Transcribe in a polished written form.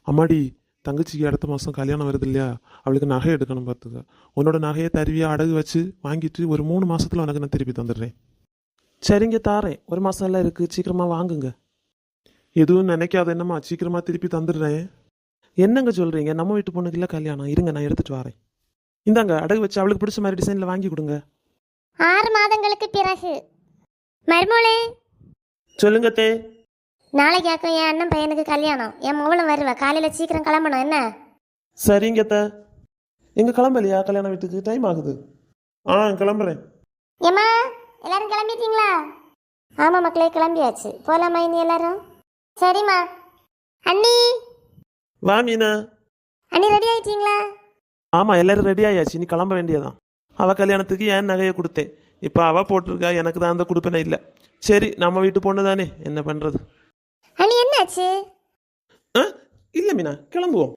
அம்மாடி, தங்கச்சிக்கு அடுத்த மாதம் கல்யாணம் வருது இல்லையா? அவளுக்கு நகை எடுக்கணும் பார்த்துக்க. உன்னோட நகையை தருவியா அடகு வச்சு வாங்கிட்டு ஒரு 3 மாசத்துல உனக்கு நான் திருப்பி தந்துடுறேன். சரிங்க, தாரேன். 1 மாசம் எல்லாம் இருக்கு, சீக்கிரமா வாங்குங்க. எதுவும் நினைக்காத என்னம்மா, சீக்கிரமா திருப்பி தந்துடுறேன். என்னங்க சொல்றீங்க? நம்ம வீட்டு பொண்ணுக்கு இல்லை கல்யாணம். இருங்க, நான் எடுத்துட்டு வரேன். இந்தாங்க, அடகு வச்சு அவளுக்கு பிடிச்ச மாதிரி டிசைன்ல வாங்கி கொடுங்க. 6 மாதங்களுக்கு பிறகு. மருமோளே, சொல்லுங்க தே. நாளைக்காக்கும் என் அண்ணன் பையனுக்கு கல்யாணம். என் மவளும் வருவா. காலையில சீக்கிரம் கிளம்பணும் என்ன? சரிங்க த. எங்க கிளம்பலையா? கல்யாண வீட்டுக்கு டைம் ஆகுது. கிளம்புறேன். ஏம்மா, எல்லாரும் கிளம்பிட்டீங்களா? ஆமா மக்களே, கிளம்பியாச்சு. போலாமா இனி எல்லாரும்? சரிம்மா. அண்ணி, வா மீனா. அண்ணி ரெடி ஆயிட்டீங்களா? ஆமா, எல்லாரும் ரெடி ஆயாச்சு. நீ கிளம்ப வேண்டியதான். அவ கல்யாணத்துக்கு ஏன் நகையை கொடுத்தேன். இப்போ அவ போட்டிருக்கா, எனக்கு தான் அந்த கொடுப்பனே இல்லை. சரி, நம்ம வீட்டு பொண்ணு தானே, என்ன பண்றது. அண்ணி என்னாச்சு? இல்லை மீனா, கிளம்புவோம்.